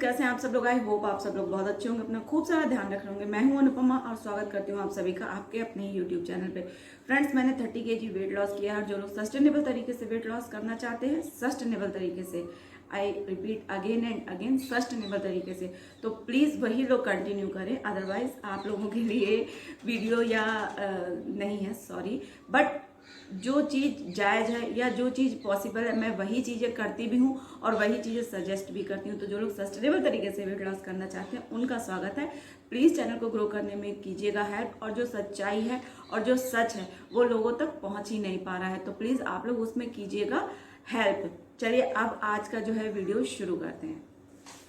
कैसे हैं आप सब लोग। आई होप आप सब लोग बहुत अच्छे होंगे, अपना खूब सारा ध्यान रख रहे होंगे। मैं हूं अनुपमा और स्वागत करती हूं आप सभी का आपके अपने ही यूट्यूब चैनल पे। फ्रेंड्स, मैंने 30 kg वेट लॉस किया है। जो लोग सस्टेनेबल तरीके से वेट लॉस करना चाहते हैं, सस्टेनेबल तरीके से, I repeat again and again, sustainable तरीके से, तो प्लीज़ वही लोग कंटिन्यू करें। अदरवाइज आप लोगों के लिए वीडियो या नहीं है, सॉरी, बट जो चीज़ जायज़ है या जो चीज़ पॉसिबल है मैं वही चीज़ें करती भी हूँ और वही चीज़ें सजेस्ट भी करती हूँ। तो जो लोग सस्टेनेबल तरीके से वेट लॉस करना चाहते हैं उनका स्वागत है। प्लीज़ चैनल को ग्रो करने में कीजिएगा हेल्प, और जो सच्चाई है और जो सच है वो लोगों तक पहुँच ही नहीं पा रहा है, तो प्लीज़ आप लोग उसमें कीजिएगा हेल्प। चलिए अब आज का जो है वीडियो शुरू करते हैं।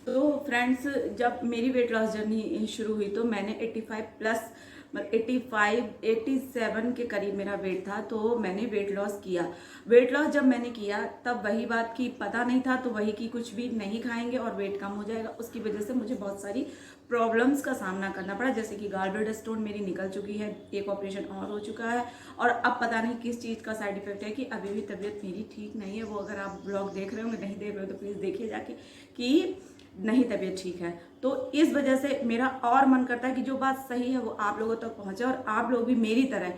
तो फ्रेंड्स, जब मेरी वेट लॉस जर्नी शुरू हुई तो मैंने 85 प्लस 87 के करीब मेरा वेट था, तो मैंने वेट लॉस किया। वेट लॉस जब मैंने किया तब वही बात की पता नहीं था, तो वही की कुछ भी नहीं खाएंगे और वेट कम हो जाएगा। उसकी वजह से मुझे बहुत सारी प्रॉब्लम्स का सामना करना पड़ा, जैसे कि गॉलब्लैडर स्टोन मेरी निकल चुकी है, एक ऑपरेशन और हो चुका है, और अब पता नहीं किस चीज़ का साइड इफेक्ट है कि अभी भी तबीयत मेरी ठीक नहीं है। वो अगर आप ब्लॉग देख रहे होंगे, नहीं देख रहे हो तो प्लीज़ देखिए जाके कि नहीं तबीयत ठीक है। तो इस वजह से मेरा और मन करता है कि जो बात सही है वो आप लोगों तक पहुंचे और आप लोग भी मेरी तरह।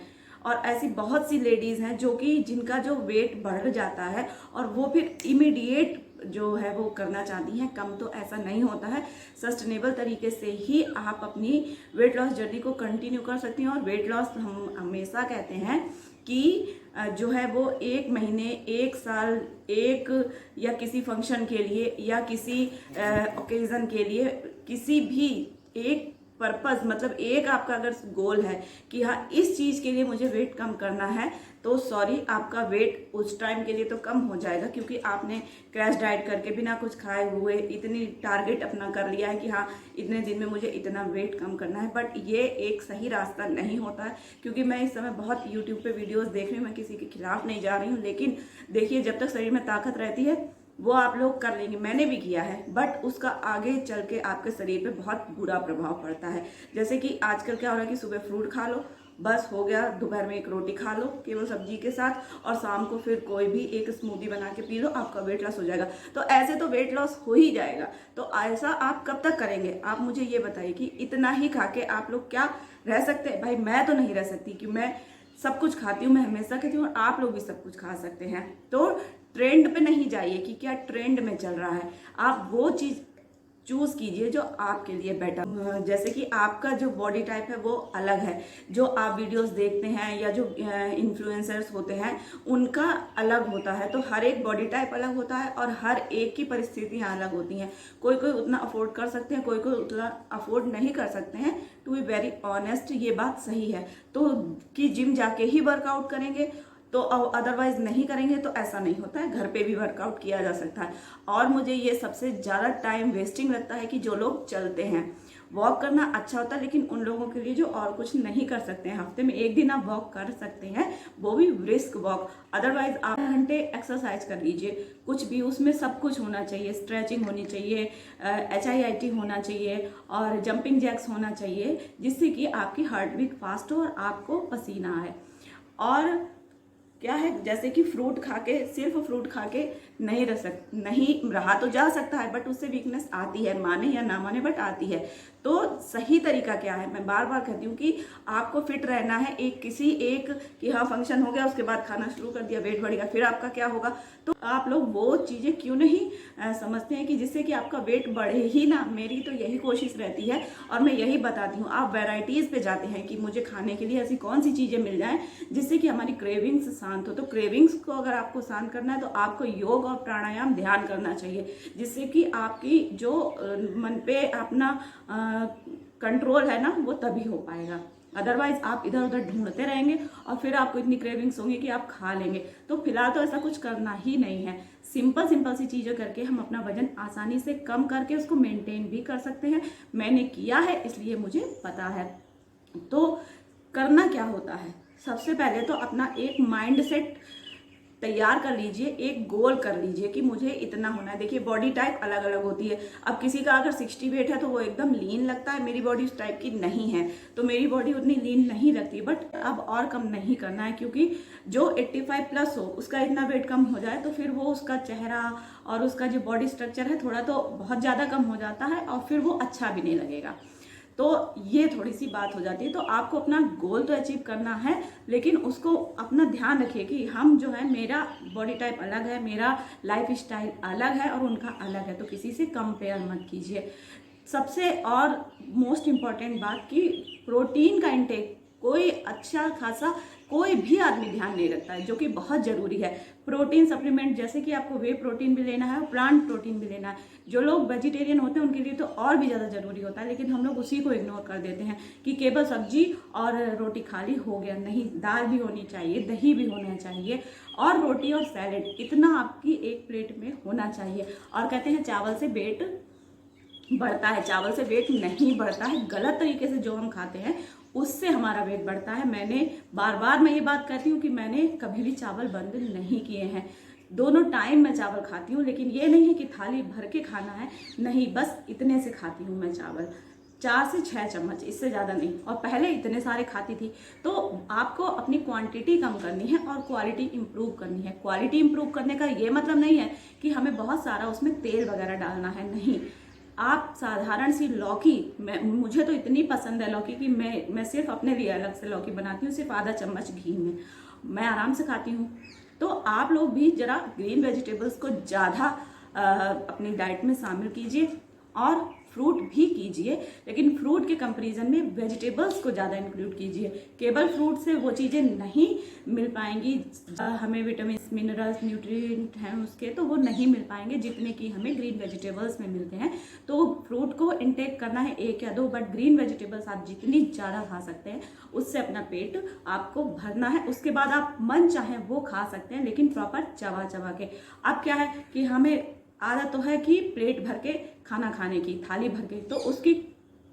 और ऐसी बहुत सी लेडीज़ हैं जो कि जिनका जो वेट बढ़ जाता है और वो फिर इमीडिएट जो है वो करना चाहती हैं कम, तो ऐसा नहीं होता है। सस्टेनेबल तरीके से ही आप अपनी वेट लॉस जर्नी को कंटिन्यू कर सकती हैं। और वेट लॉस हम हमेशा कहते हैं कि जो है वो 1 महीने, 1 साल, एक या किसी फंक्शन के लिए या किसी ओकेजन के लिए, किसी भी एक पर्पस, मतलब एक आपका अगर गोल है कि हाँ इस चीज़ के लिए मुझे वेट कम करना है, तो सॉरी, आपका वेट उस टाइम के लिए तो कम हो जाएगा क्योंकि आपने क्रैश डाइट करके बिना कुछ खाए हुए इतनी टारगेट अपना कर लिया है कि हाँ इतने दिन में मुझे इतना वेट कम करना है। बट ये एक सही रास्ता नहीं होता है, क्योंकि मैं इस समय बहुत यूट्यूब पे वीडियोस देख रही हूँ। मैं किसी के खिलाफ नहीं जा रही हूँ, लेकिन देखिए जब तक शरीर में ताकत रहती है वो आप लोग कर लेंगे, मैंने भी किया है, बट उसका आगे चल के आपके शरीर पे बहुत बुरा प्रभाव पड़ता है। जैसे कि आजकल क्या हो रहा है कि सुबह फ्रूट खा लो, बस हो गया, दोपहर में एक रोटी खा लो केवल सब्जी के साथ, और शाम को फिर कोई भी एक स्मूदी बना के पी लो, आपका वेट लॉस हो जाएगा। तो ऐसे तो वेट लॉस हो ही जाएगा। तो ऐसा आप कब तक करेंगे? आप मुझे ये बताइए कि इतना ही खा के आप लोग क्या रह सकते हैं? भाई मैं तो नहीं रह सकती कि मैं सब कुछ खाती हूँ, मैं हमेशा कहती हूँ, आप लोग भी सब कुछ खा सकते हैं। तो ट्रेंड पे नहीं जाइए कि क्या ट्रेंड में चल रहा है, आप वो चीज़ चूज कीजिए जो आपके लिए बेटर। जैसे कि आपका जो बॉडी टाइप है वो अलग है, जो आप वीडियोस देखते हैं या जो इन्फ्लुएंसर्स होते हैं उनका अलग होता है। तो हर एक बॉडी टाइप अलग होता है और हर एक की परिस्थितियां अलग होती हैं। कोई कोई उतना अफोर्ड कर सकते हैं, कोई कोई उतना अफोर्ड नहीं कर सकते हैं। टू बी वेरी ऑनेस्ट, ये बात सही है। तो कि जिम जाके ही वर्कआउट करेंगे तो अदरवाइज नहीं करेंगे, तो ऐसा नहीं होता है, घर पे भी वर्कआउट किया जा सकता है। और मुझे ये सबसे ज़्यादा टाइम वेस्टिंग लगता है कि जो लोग चलते हैं। वॉक करना अच्छा होता है, लेकिन उन लोगों के लिए जो और कुछ नहीं कर सकते हैं, हफ्ते में 1 दिन आप वॉक कर सकते हैं, वो भी ब्रिस्क वॉक। अदरवाइज आप घंटे एक्सरसाइज कर लीजिए, कुछ भी, उसमें सब कुछ होना चाहिए। स्ट्रेचिंग होनी चाहिए, HIIT होना चाहिए और जंपिंग जैक्स होना चाहिए, जिससे कि आपकी हार्ट बीट फास्ट हो और आपको पसीना आए। और क्या है, जैसे कि फ्रूट खा के, सिर्फ फ्रूट खा के नहीं रहा तो जा सकता है, बट उससे वीकनेस आती है, माने या ना माने, बट आती है। तो सही तरीका क्या है? मैं बार बार कहती हूँ कि आपको फिट रहना है। किसी एक कि हाँ फंक्शन हो गया, उसके बाद खाना शुरू कर दिया, वेट बढ़ गया, फिर आपका क्या होगा? तो आप लोग वो चीज़ें क्यों नहीं समझते हैं कि जिससे कि आपका वेट बढ़े ही ना। मेरी तो यही कोशिश रहती है और मैं यही बताती हूँ। आप वैरायटीज़ पे जाते हैं कि मुझे खाने के लिए ऐसी कौन सी चीज़ें मिल जाएं जिससे कि हमारी क्रेविंग्स शांत हो। तो क्रेविंग्स को अगर आपको शांत करना है तो आपको योग और प्राणायाम ध्यान करना चाहिए, जिससे कि आपकी जो मन पे अपना कंट्रोल है ना, वो तभी हो पाएगा। अदरवाइज आप इधर उधर ढूंढते रहेंगे और फिर आपको इतनी क्रेविंग्स होंगी कि आप खा लेंगे। तो फिलहाल तो ऐसा कुछ करना ही नहीं है। सिंपल सिंपल सी चीज़ें करके हम अपना वजन आसानी से कम करके उसको मेंटेन भी कर सकते हैं। मैंने किया है, इसलिए मुझे पता है। तो करना क्या होता है? सबसे पहले तो अपना एक माइंड सेट तैयार कर लीजिए, एक गोल कर लीजिए कि मुझे इतना होना है। देखिए बॉडी टाइप अलग अलग होती है। अब किसी का अगर 60 वेट है तो वो एकदम लीन लगता है, मेरी बॉडी उस टाइप की नहीं है, तो मेरी बॉडी उतनी लीन नहीं लगती। बट अब और कम नहीं करना है, क्योंकि जो 85 प्लस हो उसका इतना वेट कम हो जाए तो फिर वो उसका चेहरा और उसका जो बॉडी स्ट्रक्चर है थोड़ा तो बहुत ज़्यादा कम हो जाता है और फिर वो अच्छा भी नहीं लगेगा। तो ये थोड़ी सी बात हो जाती है। तो आपको अपना गोल तो अचीव करना है, लेकिन उसको अपना ध्यान रखिए कि हम जो है, मेरा बॉडी टाइप अलग है, मेरा लाइफ स्टाइल अलग है और उनका अलग है, तो किसी से कंपेयर मत कीजिए। सबसे और मोस्ट इम्पॉर्टेंट बात कि प्रोटीन का इंटेक कोई अच्छा खासा कोई भी आदमी ध्यान नहीं रखता है, जो कि बहुत ज़रूरी है। प्रोटीन सप्लीमेंट जैसे कि आपको वे प्रोटीन भी लेना है और प्लांट प्रोटीन भी लेना है। जो लोग वेजिटेरियन होते हैं उनके लिए तो और भी ज़्यादा ज़रूरी होता है, लेकिन हम लोग उसी को इग्नोर कर देते हैं कि केवल सब्जी और रोटी खाली हो गया। नहीं, दाल भी होनी चाहिए, दही भी होना चाहिए और रोटी और सैलेड, इतना आपकी एक प्लेट में होना चाहिए। और कहते हैं चावल से वेट बढ़ता है, चावल से वेट नहीं बढ़ता है। गलत तरीके से जो हम खाते हैं उससे हमारा वेट बढ़ता है। मैंने बार बार मैं ये बात कहती हूँ कि मैंने कभी भी चावल बंद नहीं किए हैं, दोनों टाइम मैं चावल खाती हूँ, लेकिन ये नहीं है कि थाली भर के खाना है, नहीं, बस इतने से खाती हूँ मैं चावल, 4 से 6 चम्मच, इससे ज़्यादा नहीं। और पहले इतने सारे खाती थी। तो आपको अपनी क्वांटिटी कम करनी है और क्वालिटी इंप्रूव करनी है। क्वालिटी इंप्रूव करने का ये मतलब नहीं है कि हमें बहुत सारा उसमें तेल वगैरह डालना है, नहीं। आप साधारण सी लौकी, मुझे तो इतनी पसंद है लौकी कि मैं सिर्फ अपने लिए अलग से लौकी बनाती हूँ, सिर्फ आधा चम्मच घी में, मैं आराम से खाती हूँ। तो आप लोग भी जरा ग्रीन वेजिटेबल्स को ज़्यादा अपनी डाइट में शामिल कीजिए और फ्रूट भी कीजिए, लेकिन फ्रूट के कंपैरिजन में वेजिटेबल्स को ज़्यादा इंक्लूड कीजिए। केवल फ्रूट से वो चीज़ें नहीं मिल पाएंगी, हमें विटामिन मिनरल्स न्यूट्रिएंट हैं उसके, तो वो नहीं मिल पाएंगे जितने कि हमें ग्रीन वेजिटेबल्स में मिलते हैं। तो फ्रूट को इंटेक करना है 1 या 2, बट ग्रीन वेजिटेबल्स आप जितनी ज़्यादा खा सकते हैं उससे अपना पेट आपको भरना है। उसके बाद आप मन चाहे वो खा सकते हैं, लेकिन प्रॉपर चबा चबा के। अब क्या है कि हमें आदत तो है कि प्लेट भर के खाना खाने की, थाली भर के, तो उसकी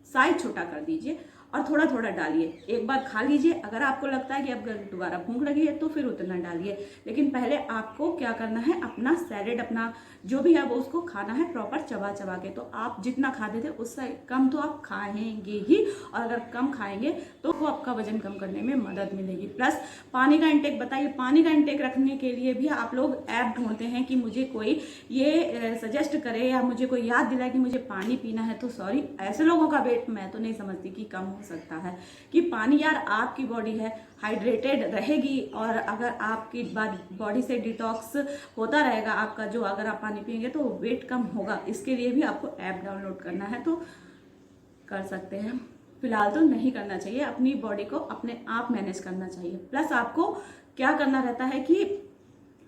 साइज छोटा कर दीजिए और थोड़ा थोड़ा डालिए। एक बार खा लीजिए, अगर आपको लगता है कि अब दोबारा भूख लगी है तो फिर उतना डालिए, लेकिन पहले आपको क्या करना है, अपना सैलेड, अपना जो भी है वो उसको खाना है प्रॉपर चबा चबा के। तो आप जितना खाते थे उससे कम तो आप खाएंगे ही, और अगर कम खाएंगे तो वो आपका वजन कम करने में मदद मिलेगी। प्लस पानी का इंटेक बताइए, पानी का इंटेक रखने के लिए भी आप लोग ऐप ढूंढते हैं कि मुझे कोई ये सजेस्ट करे या मुझे कोई याद दिलाए कि मुझे पानी पीना है। तो सॉरी, ऐसे लोगों का वेट मैं तो नहीं समझती कि कम हो सकता है। कि पानी, यार आपकी बॉडी है, हाइड्रेटेड रहेगी, और अगर आपकी बॉडी से डिटॉक्स होता रहेगा आपका, जो अगर आप पानी पिएंगे तो वेट कम होगा। इसके लिए भी आपको ऐप डाउनलोड करना है तो कर सकते हैं, फिलहाल तो नहीं करना चाहिए। अपनी बॉडी को अपने आप मैनेज करना चाहिए। प्लस आपको क्या करना रहता है कि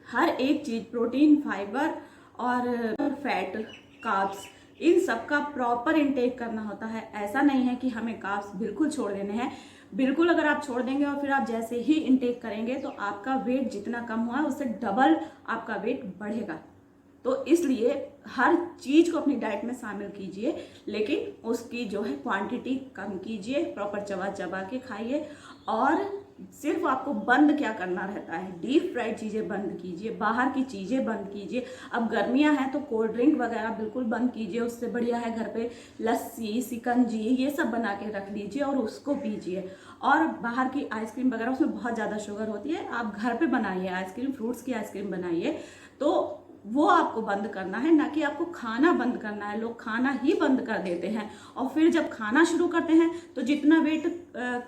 हर एक चीज़, प्रोटीन, फाइबर और फैट, कार्ब्स, इन सब का प्रॉपर इंटेक करना होता है। ऐसा नहीं है कि हमें कार्ब्स बिल्कुल छोड़ देने हैं। बिल्कुल अगर आप छोड़ देंगे और फिर आप जैसे ही इंटेक करेंगे तो आपका वेट जितना कम हुआ है उससे डबल आपका वेट बढ़ेगा। तो इसलिए हर चीज़ को अपनी डाइट में शामिल कीजिए, लेकिन उसकी जो है क्वांटिटी कम कीजिए, प्रॉपर चबा चबा के खाइए। और सिर्फ आपको बंद क्या करना रहता है, डीप फ्राइड चीज़ें बंद कीजिए, बाहर की चीज़ें बंद कीजिए। अब गर्मियां हैं तो कोल्ड ड्रिंक वगैरह बिल्कुल बंद कीजिए। उससे बढ़िया है घर पे लस्सी, शिकंजी, ये सब बना के रख लीजिए और उसको पीजिए। और बाहर की आइसक्रीम वगैरह, उसमें बहुत ज़्यादा शुगर होती है, आप घर पे बनाइए आइसक्रीम, फ्रूट्स की आइसक्रीम बनाइए। तो वो आपको बंद करना है, ना कि आपको खाना बंद करना है। लोग खाना ही बंद कर देते हैं और फिर जब खाना शुरू करते हैं तो जितना वेट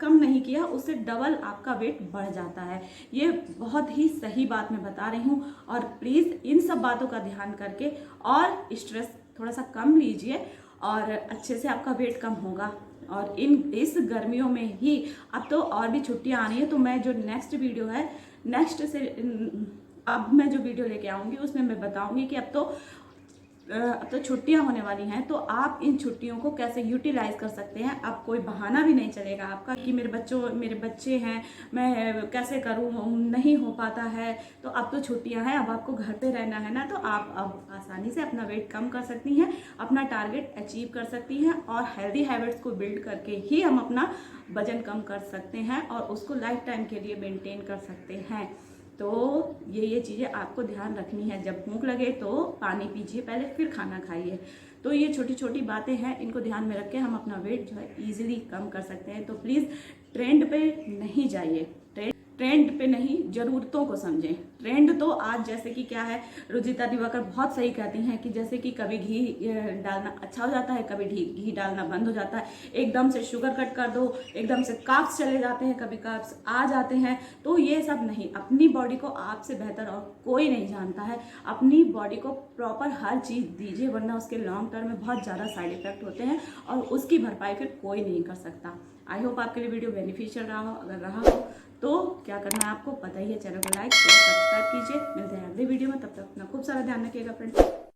कम नहीं किया उससे डबल आपका वेट बढ़ जाता है। ये बहुत ही सही बात मैं बता रही हूँ। और प्लीज़ इन सब बातों का ध्यान करके और स्ट्रेस थोड़ा सा कम लीजिए और अच्छे से आपका वेट कम होगा। और इस गर्मियों में ही, अब तो और भी छुट्टियाँ आनी है, तो मैं जो नेक्स्ट वीडियो है, नेक्स्ट से अब मैं जो वीडियो लेके आऊँगी उसमें मैं बताऊँगी कि अब तो छुट्टियां होने वाली हैं, तो आप इन छुट्टियों को कैसे यूटिलाइज कर सकते हैं। अब कोई बहाना भी नहीं चलेगा आपका कि मेरे बच्चे हैं, मैं कैसे करूं, नहीं हो पाता है। तो अब तो छुट्टियां हैं, अब आपको घर पे रहना है ना, तो आप अब आसानी से अपना वेट कम कर सकती हैं, अपना टारगेट अचीव कर सकती हैं। और हेल्दी हैबिट्स को बिल्ड करके ही हम अपना वजन कम कर सकते हैं और उसको लाइफ टाइम के लिए मेनटेन कर सकते हैं। तो ये चीज़ें आपको ध्यान रखनी है। जब भूख लगे तो पानी पीजिए पहले, फिर खाना खाइए। तो ये छोटी छोटी बातें हैं, इनको ध्यान में रख के हम अपना वेट जो है ईजिली कम कर सकते हैं। तो प्लीज़ ट्रेंड पे नहीं जाइए, ट्रेंड पे नहीं, जरूरतों को समझें। ट्रेंड तो आज जैसे कि क्या है, रुचिता दिवाकर बहुत सही कहती हैं कि जैसे कि कभी घी डालना अच्छा हो जाता है, कभी घी डालना बंद हो जाता है। एकदम से शुगर कट कर दो, एकदम से कार्ब्स चले जाते हैं, कभी कार्ब्स आ जाते हैं। तो ये सब नहीं, अपनी बॉडी को आपसे बेहतर और कोई नहीं जानता है। अपनी बॉडी को प्रॉपर हर चीज़ दीजिए, वरना उसके लॉन्ग टर्म में बहुत ज़्यादा साइड इफेक्ट होते हैं और उसकी भरपाई फिर कोई नहीं कर सकता। आई होप आपके लिए वीडियो बेनिफिशियल रहा हो। अगर रहा हो तो क्या करना है आपको पता ही है, चैनल को लाइक शेयर सब्सक्राइब कीजिए। मिलते हैं अगले वीडियो में, तब तक अपना खूब सारा ध्यान रखिएगा फ्रेंड्स।